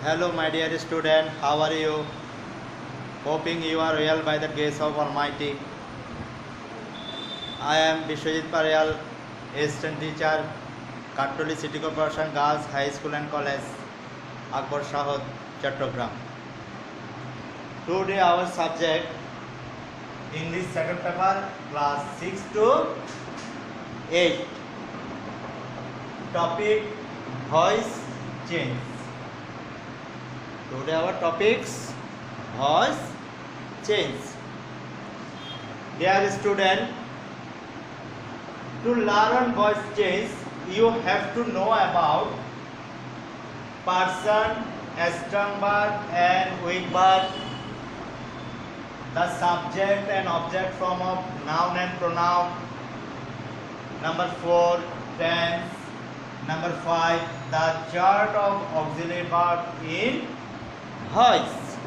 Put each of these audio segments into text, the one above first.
Hello, my dear student. How are you? Hoping you are well by the grace of Almighty. I am Bishwajit Parayal, assistant teacher, Katoli City Corporation Girls High School and College, Akbar Shahid, Chattogram. Today our subject English second paper, class 6 to 8. Topic voice change. Today our topics voice change. Dear student, to learn voice change, you have to know about person, strong verb and weak verb, the subject and object form of noun and pronoun. Number 4, tense. Number 5, the chart of auxiliary verb in voice.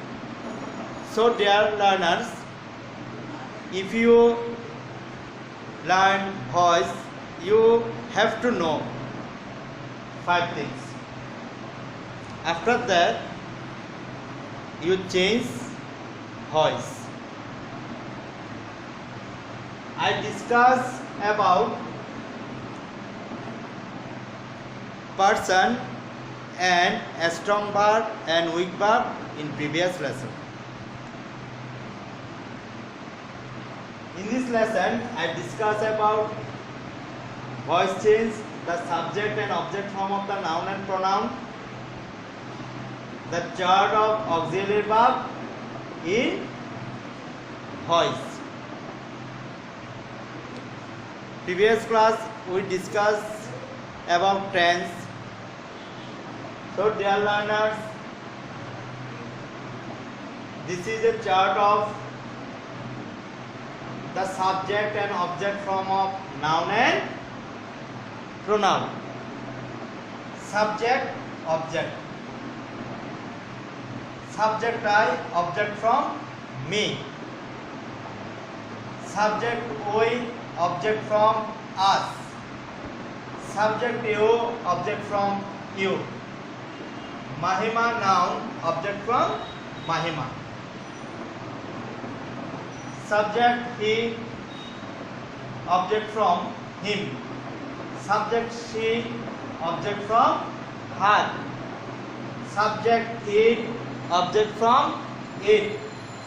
So dear learners, if you learn voice, you have to know 5 things. After that, you change voice. I discuss about person and strong verb and weak verb in previous lesson. In this lesson, I discuss about voice change, the subject and object form of the noun and pronoun, the chart of auxiliary verb in voice. Previous class we discussed about tense. So dear learners, this is a chart of the subject and object form of noun and pronoun. Subject, object. Subject I, object from me. Subject we, object from us. Subject you, object from you. Mahima, noun, object from Mahima. Subject he, object from him. Subject she, object from her. Subject it, object from it.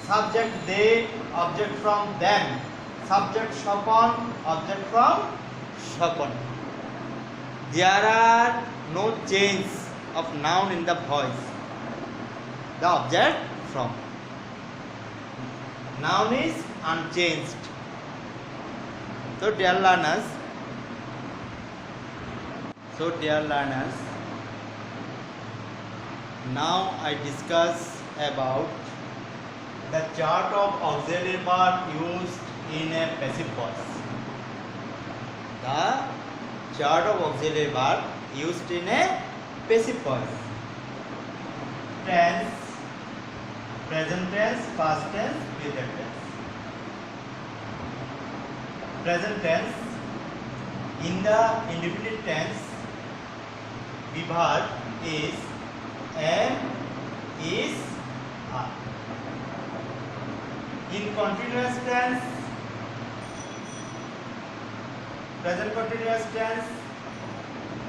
Subject they, object from them. Subject Shopon, object from Shopon. There are no change of noun in the voice. The object from. Noun is unchanged. So dear learners, now I discuss about the chart of auxiliary verb used in a passive voice. The chart of auxiliary verb used in a passive voice. Tense, present tense, past tense, future tense. Present tense. In the indefinite tense, the verb is am, is, are. In continuous tense, present continuous tense,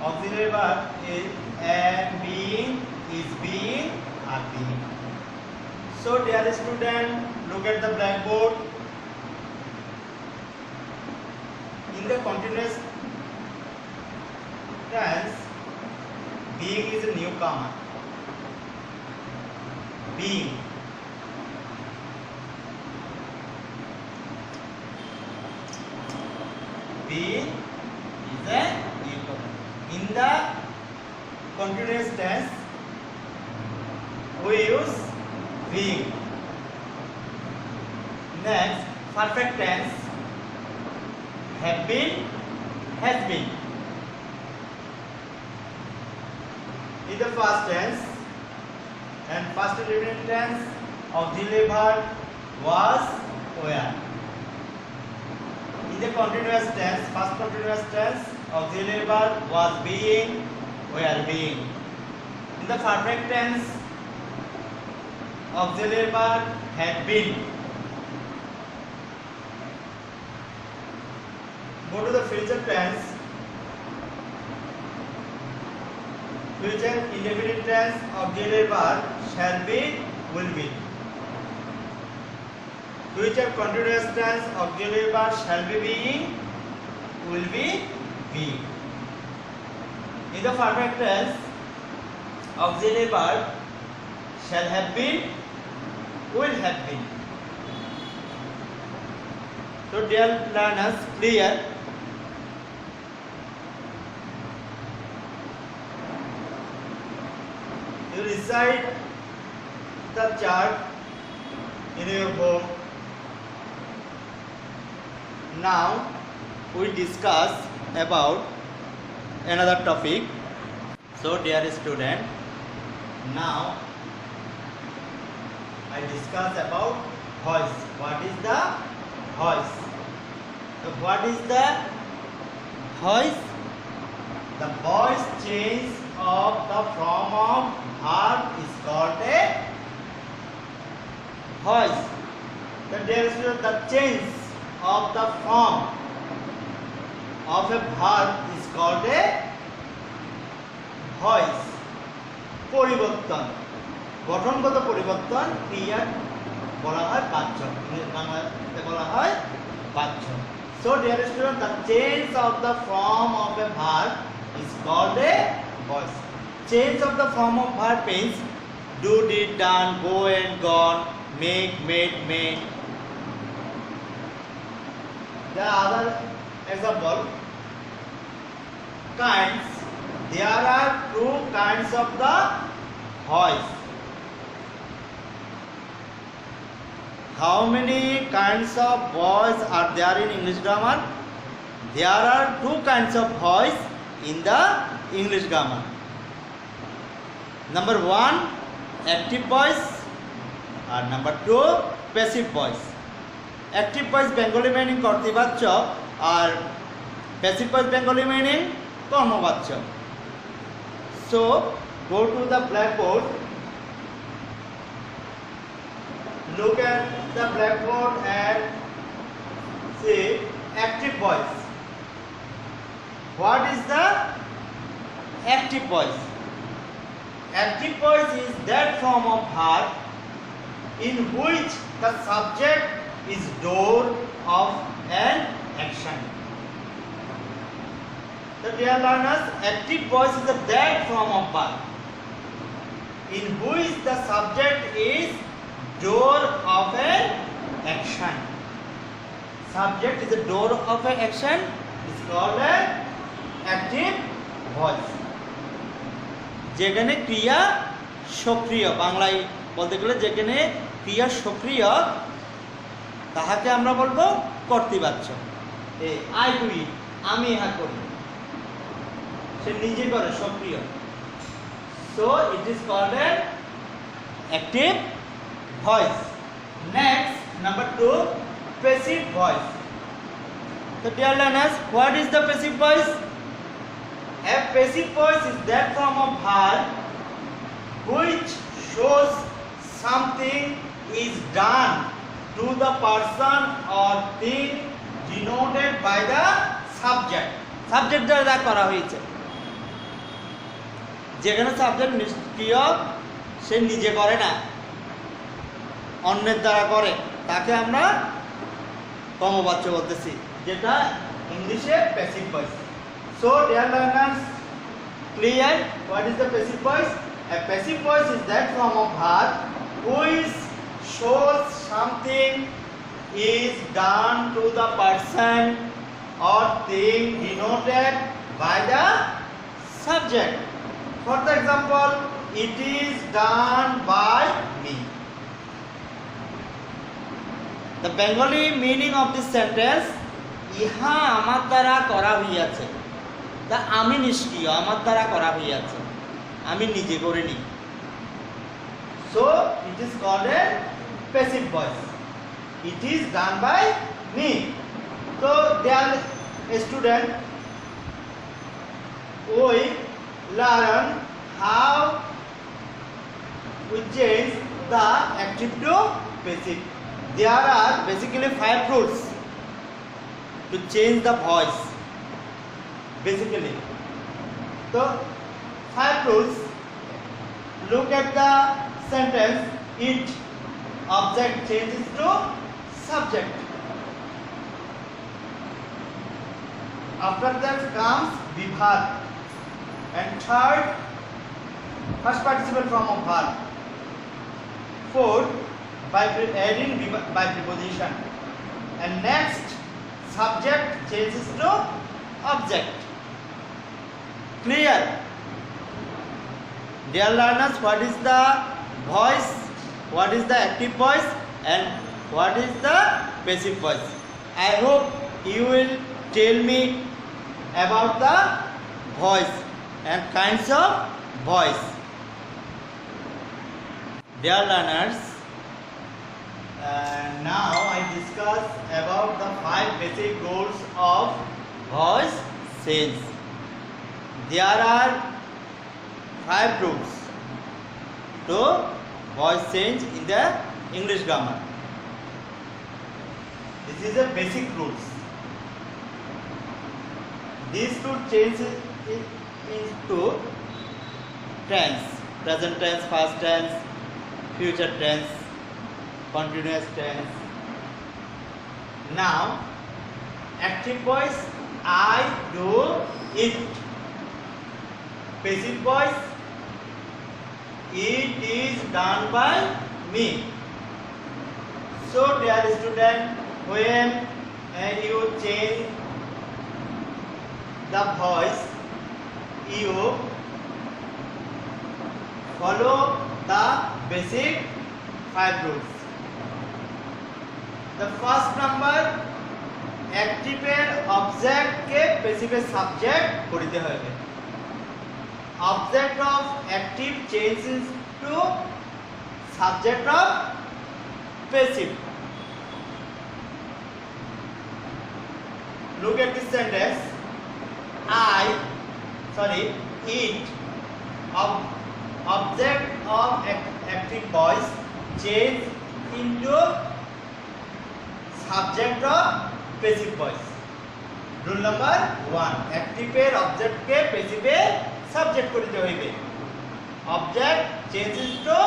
auxiliary verb is am, being, is being, are being. So dear student, look at the blackboard. In the continuous tense, being is a newcomer. Being. Being is a newcomer. In the continuous tense, we use being. Next, perfect tense, have been, has been. In the past tense and past indefinite tense, auxiliary verb was, were. In the continuous tense, past continuous tense, auxiliary verb was being, were being. In the perfect tense, auxiliary verb had been. Go to the future tense. Future indefinite tense auxiliary verb shall be, will be. Future continuous tense auxiliary verb shall be being, will be being. In the perfect tense, auxiliary verb shall have been, will have been. So dear learners, clear? You recite the chart in your home. Now we discuss about another topic. So dear student, now I discuss about voice. What is the voice? So what is the voice? The voice change of the form of verb is called a voice. The change of the form of a verb is called a voice. পরিবর্তন, গঠনগত পরিবর্তন ক্রিয়া বলা হয় বাচ্য, বাংলাতে বলা হয় বাচ্য। So dear student, the change of the form of a verb is called a voice. Change of the form of verb means do, did, done, go and gone, make, made, made. There are other example. Kinds. There are two kinds of the voice. How many kinds of voice are there in English grammar? There are two kinds of voice in the English grammar. Number one, active voice, and number two, passive voice. Active voice Bengali meaning কর্তৃবাচ্য R passive voice Bengali meaning কর্মবাচ্য. So go to the blackboard. Look at the blackboard and see active voice. What is the active voice? Active voice is that form of verb in which the subject is doer of an action. The dear learners, active voice is that form of verb in which the subject is doer of an action. Subject is the doer of an action is called an active voice. যেখানে ক্রিয়া সক্রিয়, বাংলায় বলতে গেলে যেখানে ক্রিয়া সক্রিয় তাহাকে আমরা বলবো কর্তৃবাচ্য। আই ডু ইট, আমি ইহা করি, সে নিজে করে, সক্রিয়। So it is called an active voice. Next, number two, passive voice. তো dear learners, what is the passive voice? A passive voice is that form of verb which shows something is done to the person or thing denoted by the subject. Subject দ্বারা করা হয়েছে, যেখানে subject নিষ্ক্রিয়, সে নিজে করে না, অন্যের দ্বারা করে, তাকে আমরা কর্মবাচ্য বলতেছি, যেটা ইংলিশে passive voice. So dear learners, clear what is the passive voice? A passive voice is that form of verb which shows something is done to the person or thing denoted by the subject. For the example, it is done by me. The Bengali meaning of this sentence, ইহা আমার দ্বারা করা হইয়াছে। তা আমি নিষ্ক্রিয়, আমার দ্বারা করা হইয়াছে, আমি নিজে করিনি। So it is called a passive voice. It is done by me. So dear student, we learn how we change the active to passive. There are basically 5 rules to change the voice. Basically, so 5 rules. Look at the sentence. It, object changes to subject. After that comes vibhar, and third, first participle form of verb. Fourth, by adding by preposition, and next, subject changes to object. Clear? Dear learners, what is the voice, what is the active voice, and what is the passive voice? I hope you will tell me about the voice and kinds of voice. Dear learners, now I discuss about the 5 basic rules of voice change. There are 5 rules to voice change in the English grammar. This is a basic rules. These two changes into tense, present tense, past tense, future tense, continuous tense. Now, active voice, I do it. Passive voice, it is done by me. So, dear student, when you change the voice, you follow the basic 5 rules. The first number, active object के passive subject করিতে হবে. Object of active changes to subject of passive. Look at this sentence. It, object of active voice change into subject of passive voice. Rule number 1, active object के passive subject করিতে হইবে. Object changes to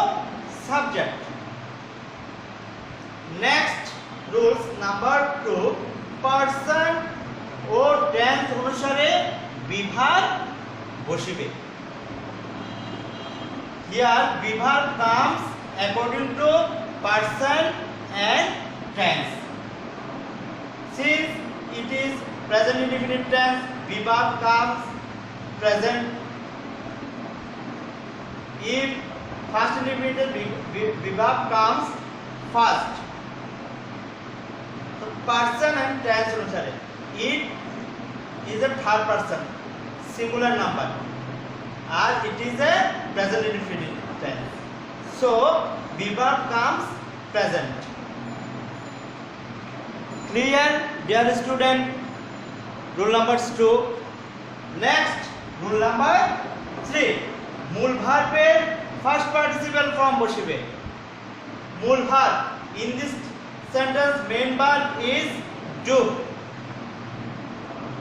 subject. Next, rules number 2, person O tense অনুসারে বিভার বসিবে. Here beaver comes according to person and tense. Since it is present indefinite tense, viva comes present. If first indefinite viva comes first. So person and tense अनुसारे it is a third person singular number as it is a present indefinite tense. So verb comes present. Clear, dear student? Rule number 2. Next, rule number 3. মূল ভার্বের first participle form বসিবে. মূল verb in this sentence main verb is do.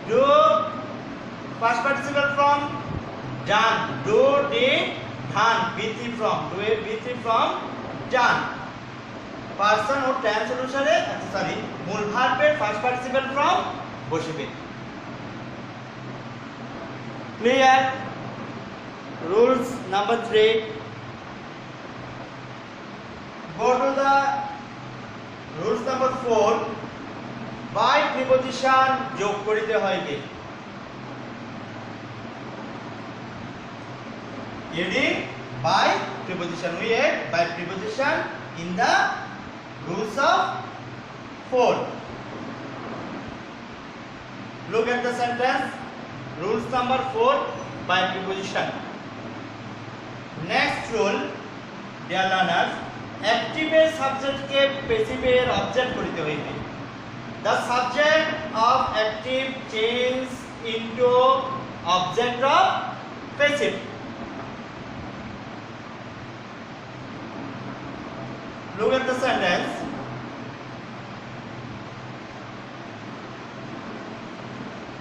Do first participle form done. Do, did, done. B3 from. Do it B3 from done. Person or tense অনুসারে মূল ভার্বের first participle form বসিবে. Clear? Rules number 3. Go to the rules number 4. By preposition যোগ করিতে হইবে. Adding by preposition. We add by preposition in the rules of 4. Look at the sentence. Rules number 4 by preposition. Next rule, dear learners, active subject के passive object করিতে হইবে. The subject of active change into object of passive. Look at the sentence.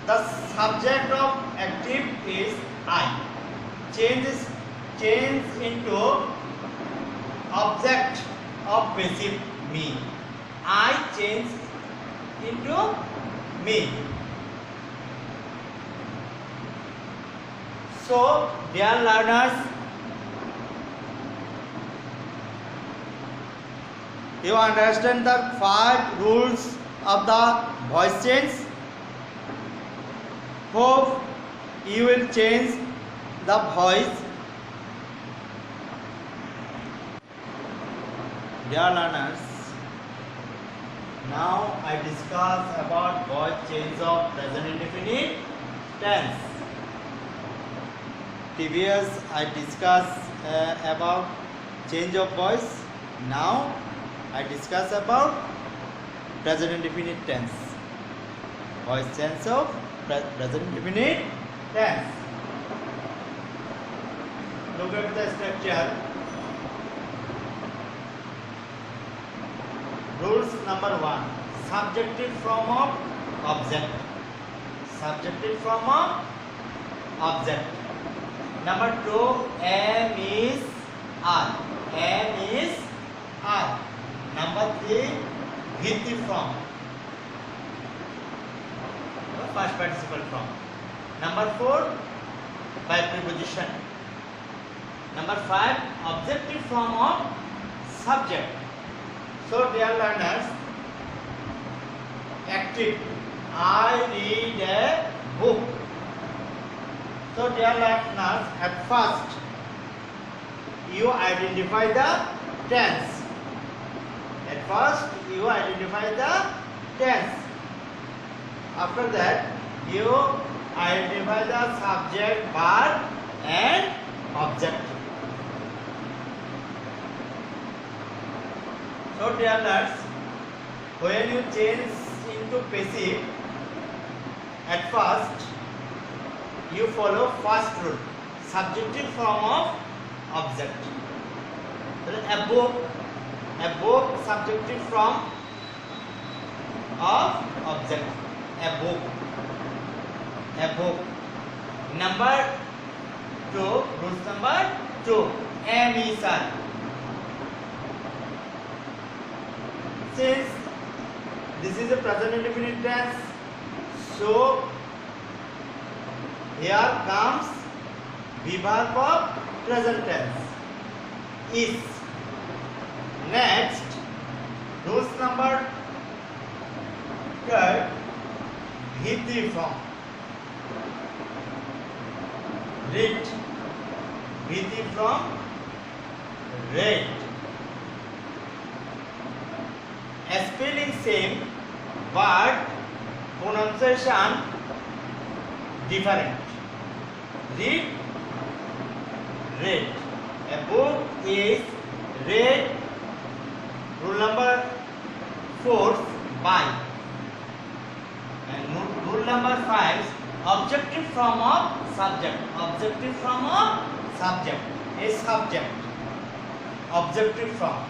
The subject of active is I. Change into object of passive me. I change into me. So, dear learners, you understand the 5 rules of the voice change. Hope you will change the voice. Dear learners, now I discuss about voice change of present indefinite tense. Previous I discuss about change of voice. Now I discuss about present indefinite tense. Voice change of present indefinite tense. Look at the structure. Rules number 1. Subjective form of object. Subjective form of object. Number 2. Am is are. Am is are. Number 3. Bhiti form. First participle form. Number 4. By preposition. Number 5. Objective form of subject. So, dear learners, active. I read a book. So, dear learners, at first you identify the tense. At first you identify the tense. After that you identify the subject, verb and object. So, dear learners, when you change into passive, at first you follow first rule, subjective form of object. A book, subjective form of object. A book. Number 2, rules number 2, am is are. Since this is a present indefinite tense, so here comes verb of present tense is. Next, rules number 3, bhiti form. Read. Bhiti from read. Spelling same, but pronunciation different. Read, read. A book is read. Rule number 4, by. And rule number 5, objective form of subject. Objective form of subject. A subject. Objective form.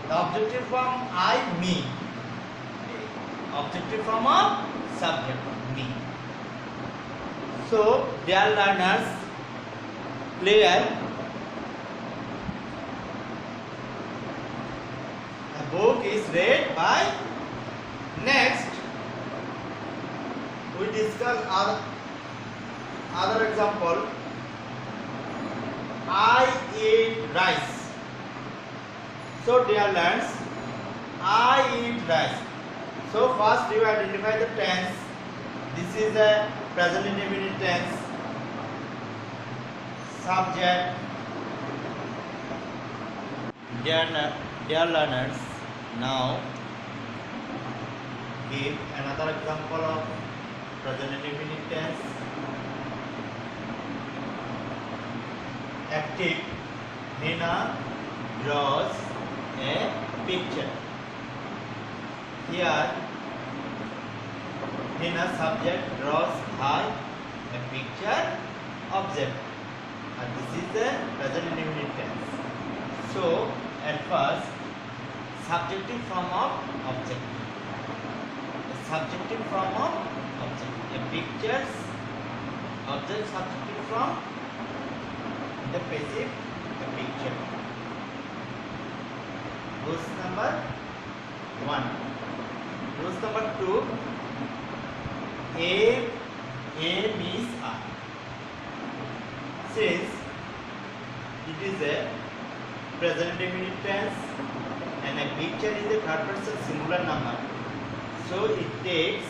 The objective form I, me. Objective form of subject, me. So, dear learners, clear? A book is read by. Next, we discuss other example. I eat rice. So, dear learners, I eat rice. So, first you identify the tense. This is a present indefinite tense. Subject. Dear learners, now give another example of present indefinite tense. Active. Nina draws a picture. Here, Nina subject draws her a picture object, and this is the present indefinite tense. So, at first subjective form of objective. A subjective form of object. A pictures object subjective from the passive a picture. Rules number 1. Rules number 2. A means R. Since it is a present indefinite tense and a picture is a third person singular number, so it takes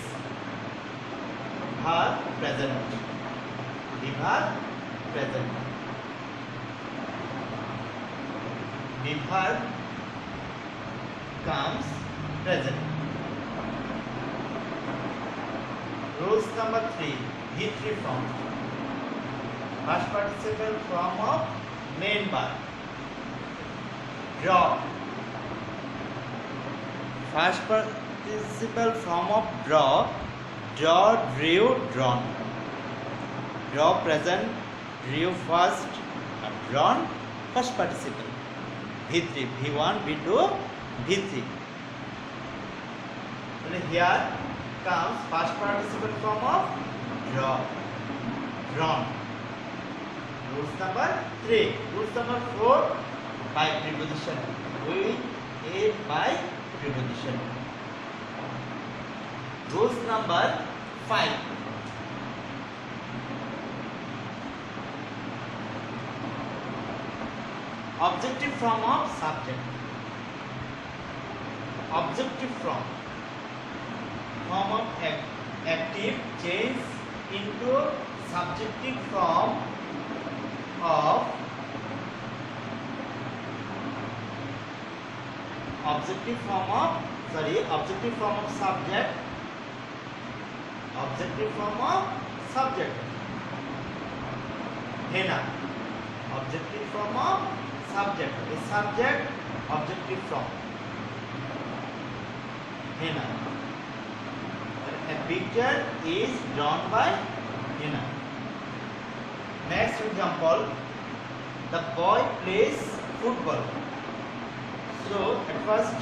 verb present. The verb present. The verb comes present. Rules number 3. V3 form. Past participle form of main verb. Draw. Past participle form of draw. Draw, drew, drawn. Draw present, drew first, and drawn first participle. V3, V1, V2, V3. So here comes past participle form of draw, drawn. Rules number 3. Rules number 4, by preposition. With a by preposition. Rules number 5. Objective form of subject. Objective form of active change into subjective form of objective form of subject. Objective form of subject. Hena. Objective form of subject. A subject objective form. Hena. A picture is drawn by Hena. Next example, the boy plays football. So at first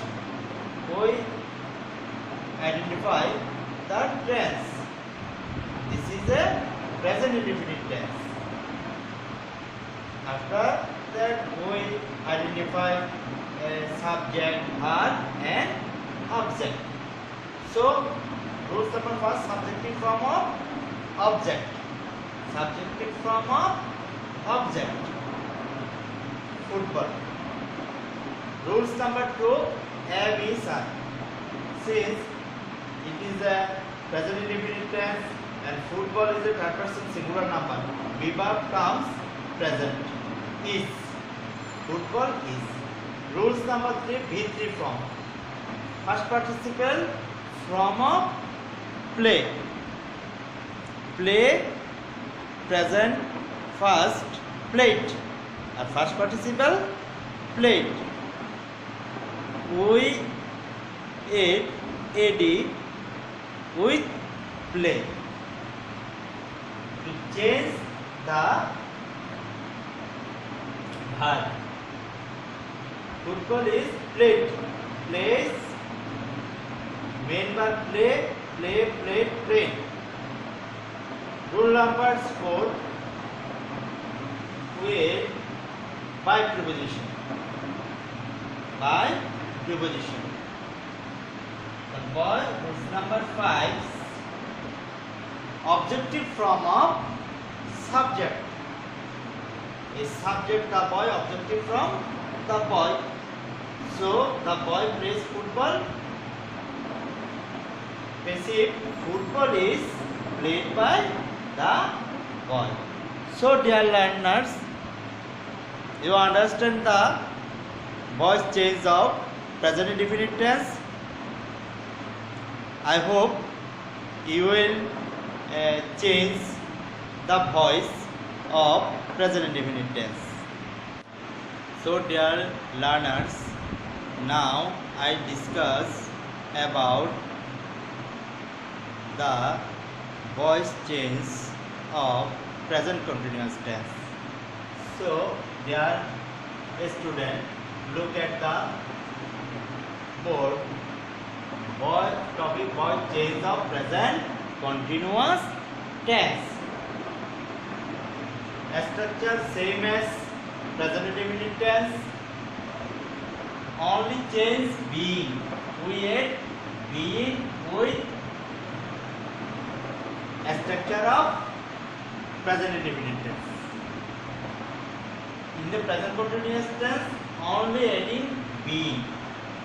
we identify the tense. This is a present indefinite tense. After that we identify a subject, verb and object. So rules number 1, subjective form of object. Subjective form of object. Football. Rules number 2, have is are. Since it is a present indefinite tense and football is a third person singular number, verb comes present. Is. Football is. Rules number 3, V3 form. First participle from of play. Play present first played. And first participle played. We ate ad with play. To change the verb. Football is played. Plays. Main verb play, play, played, played. Rule number 4, with by preposition. By preposition. The boy is number 5. Objective form of subject. A subject, the boy, objective from the boy. So the boy plays football. Passive football is played by the boy. So dear learners, you understand the voice change of present indefinite tense. I hope you will change the voice of present indefinite tense. So dear learners, now I discuss about the voice change of present continuous tense. So dear student, look at the board. Topic was change of present continuous tense. Structure same as present indefinite tense. Only change being. We add being with a structure of present indefinite tense. In the present continuous tense, only adding being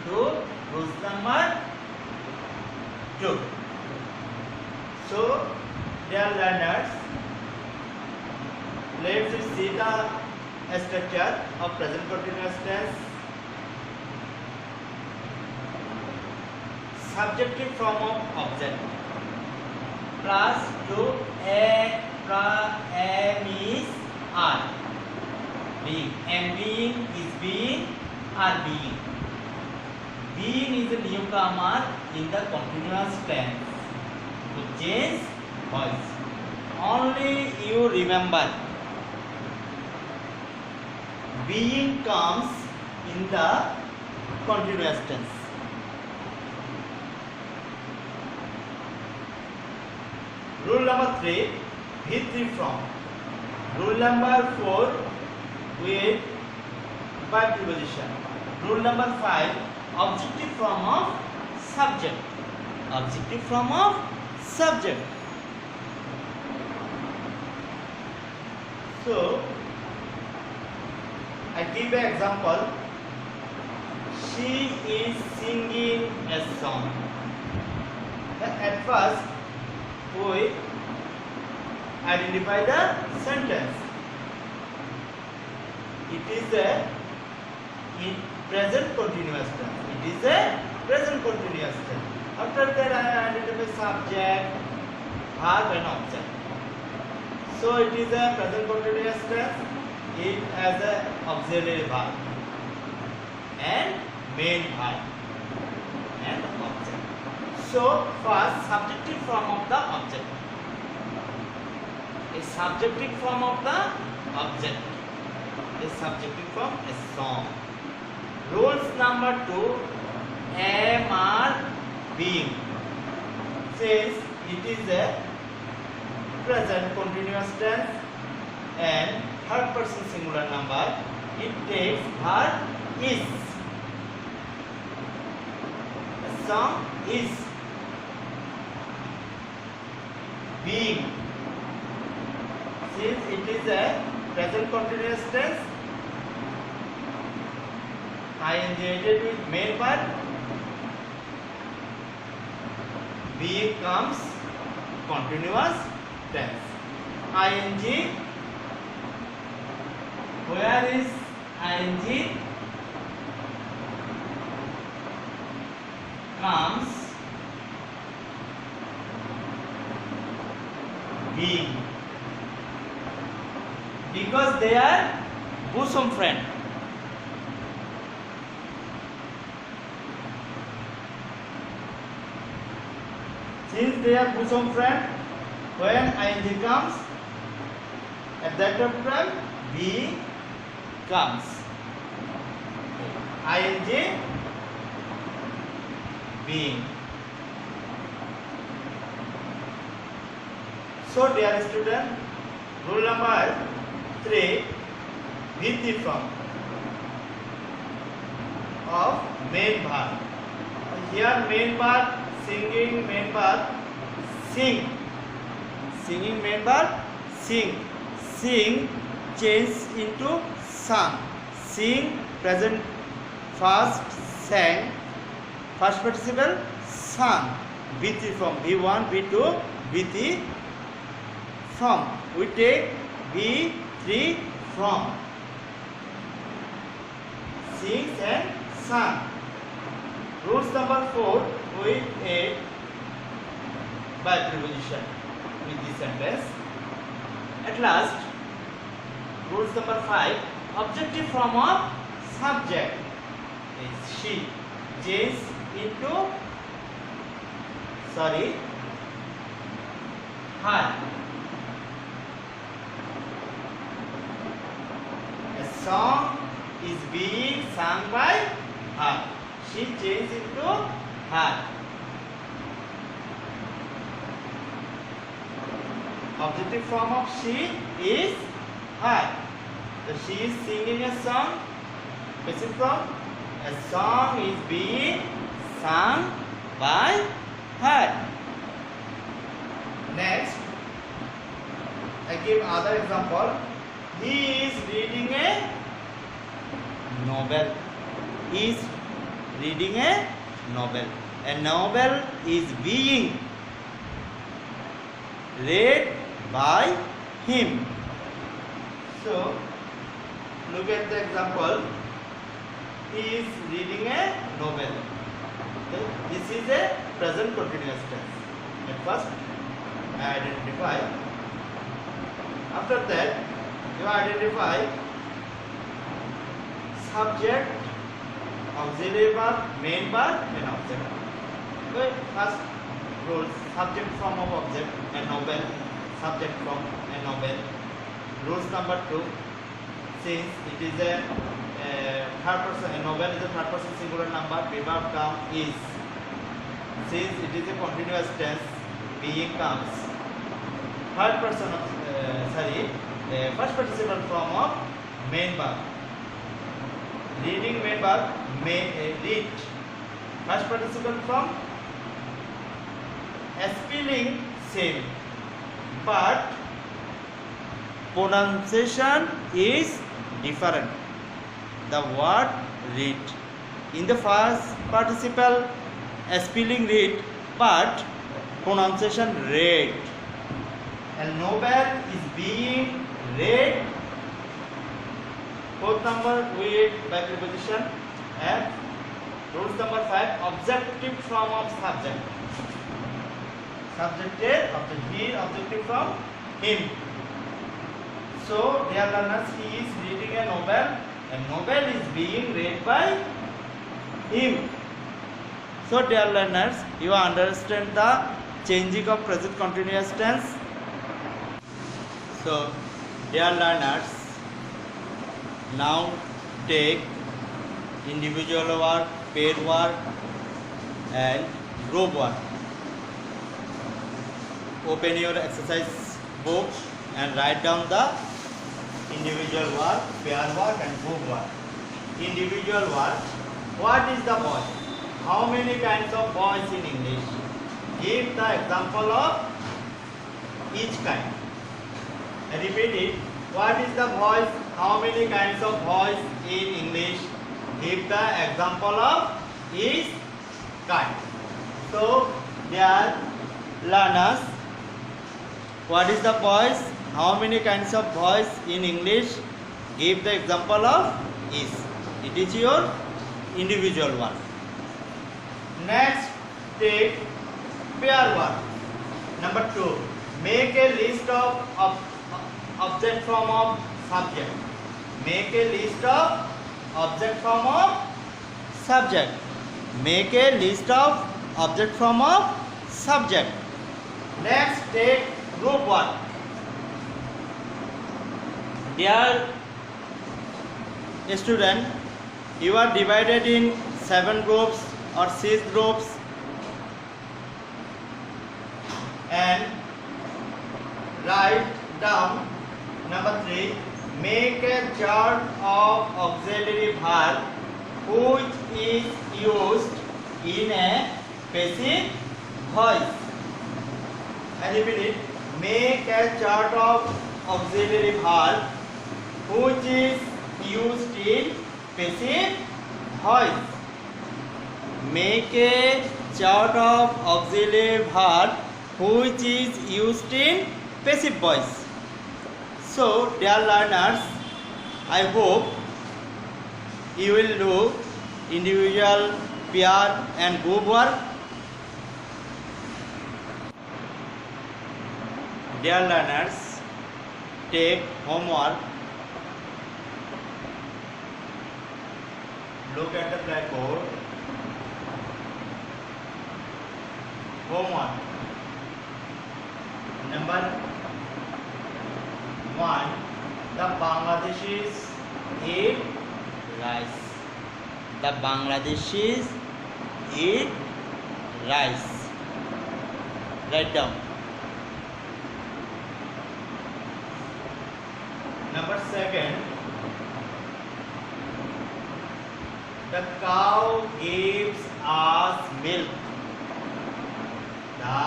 to rules number 2. So, dear learners, let's see the structure of present continuous tense. Subjective form of object plus to am is are. Being. Am being, is being, are being. Being is a newcomer in the continuous tense to change voice. Only you remember, being comes in the continuous tense. Rule number 3, V3 from. Rule number 4, with verb preposition. Rule number 5, objective form of subject. Objective form of subject. So, I give an example. She is singing a song. At first, we identify the sentence. It is a in present continuous tense. It is a present continuous tense. After that, I identify subject, verb, and object. So it is a present continuous tense. It has a auxiliary verb and main verb and object. So first, subjective form of the object. A subjective form of the object. A subjective form, a song. Rules number 2, am, are, being. Says it is a present continuous tense and third person singular number. It takes verb is. A song is. Being. Since it is a present continuous tense, ing added with main verb, being comes continuous tense. Ing, where is ing? Comes being, because they are bosom friend. Since they are bosom friend, when ing comes, at that time being comes. Ing, being. So dear student, rule number 3, with the form of main verb. Here main verb, singing main verb, sing. Singing main verb, sing. Sing change into sung. Sing present first sang. First participle sung. V3 form, V1, V2, V3 form. We take V3 from. Sings and sung. Rules number 4, we add by preposition with this sentence. At last, rules number 5, objective form of subject is she. Change into her. A song is being sung by her. She changed into her. Objective form of she is her. So she is singing a song. Passive form. A song is being sung by her. Next, I give other example. He is reading a novel. He is reading a novel. A novel is being read by him. So, look at the example. He is reading a novel. This is a present continuous tense. At first, I identify. After that, you identify subject, auxiliary verb, main verb, and object. Okay. First rule: subject form of object, a novel. Subject from a novel. Rules number 2: since it is a third person, a novel is a third person singular number, verb term is. Since it is a continuous tense, being comes. Third person of first participle form of main verb. Reading main verb, read. First participle form, spelling same, but pronunciation is different. The word read. In the first participle, spelling read, but pronunciation read. A novel is being read. Fourth number, read by preposition. And rules number 5, objective form of subject. Subjective, objective from him. So, dear learners, he is reading a novel. A novel is being read by him. So, dear learners, you understand the changing of present continuous tense. So, dear learners, now take individual word, pair word, and group word. Open your exercise book and write down the individual word, pair word, and group word. Individual word. What is the boy? How many kinds of boys in English? Give the example of each kind. I repeat it. What is the boys? How many kinds of boys in English? Give the example of each kind. So, dear learners, what is the boys? How many kinds of boys in English? Give the example of each. It is your individual one. Next, take pair word. Number 2. Make a list of object form of subject. Make a list of object form of subject. Make a list of object form of subject. Next, take group word. Dear student, you are divided in 7 groups or 6 groups, and write down number 3. Make a chart of auxiliary verb which is used in a passive voice. I repeat it. Make a chart of auxiliary verb which is used in passive voice. Make a chart of auxiliary verb which is used in passive voice. So, dear learners, I hope you will do individual, pair, and group work. Dear learners, take homework. Look at the blackboard. Homework. Number 1. The Bangladeshis eat rice. The Bangladeshis eat rice. Write down. Number 7. The cow gives us milk. The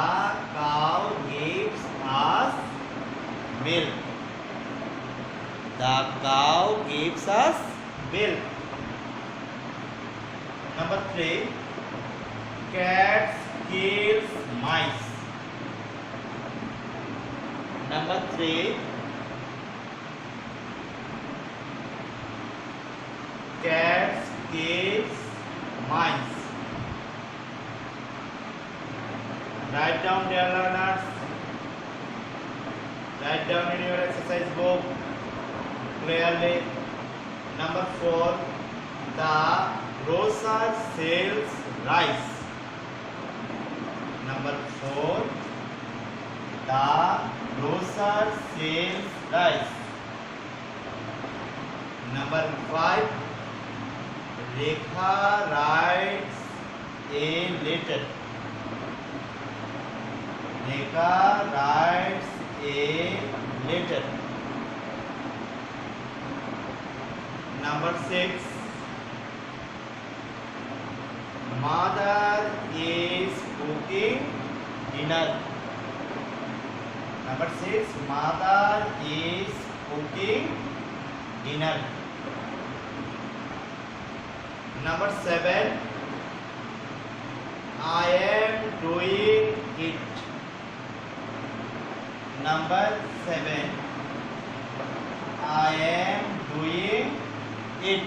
cow gives us milk. The cow gives us milk. Number 3. Cats kills mice. Number 3. Cats kills mice. Write down, dear learners. Write down in your exercise book clearly. Number 4. The grocer sells rice. Number 4. The grocer sells rice. Number 5. Rekha writes a letter. Rekha writes a letter. Number 6. Mother is cooking dinner. Number 6. Mother is cooking dinner. Number 7. I am doing it. Number 7. I am doing it.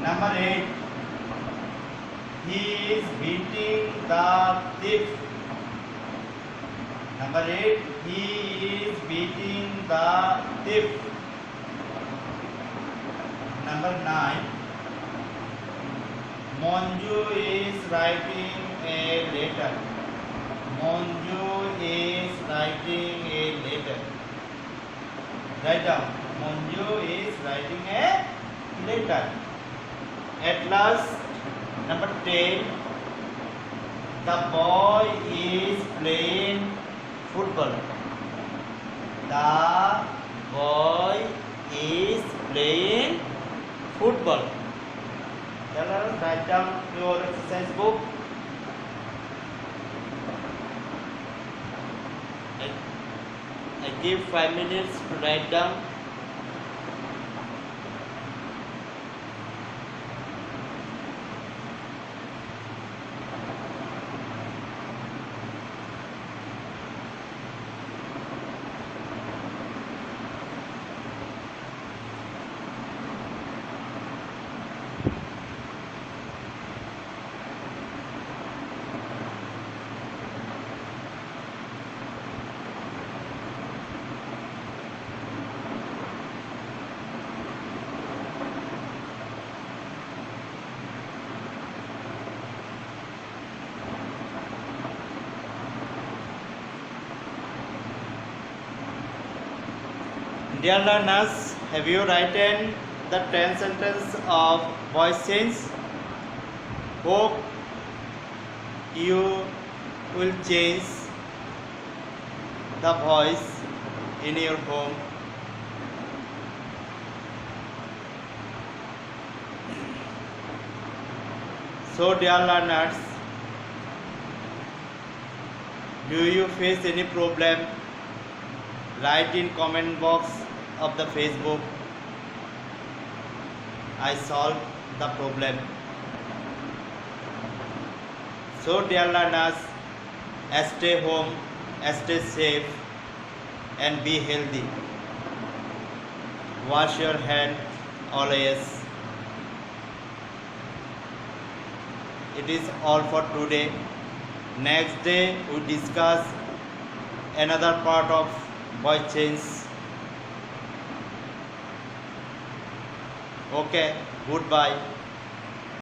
Number 8. He is beating the thief. Number 8. He is beating the thief. Number 9. Monju is writing a letter. Monju is writing a letter. Write down. Monju is writing a letter. At last, number 10. The boy is playing football. The boy is playing football. Children, write down your exercise book. I give 5 minutes to write down. Dear learners, have you written the 10 sentences of voice change? Hope you will change the voice in your home. So dear learners, do you face any problem? Write in comment box of the Facebook. I solve the problem. So dear learners, stay home, stay safe and be healthy. Wash your hand always. It is all for today. Next day we discuss another part of voice change. Okay, goodbye.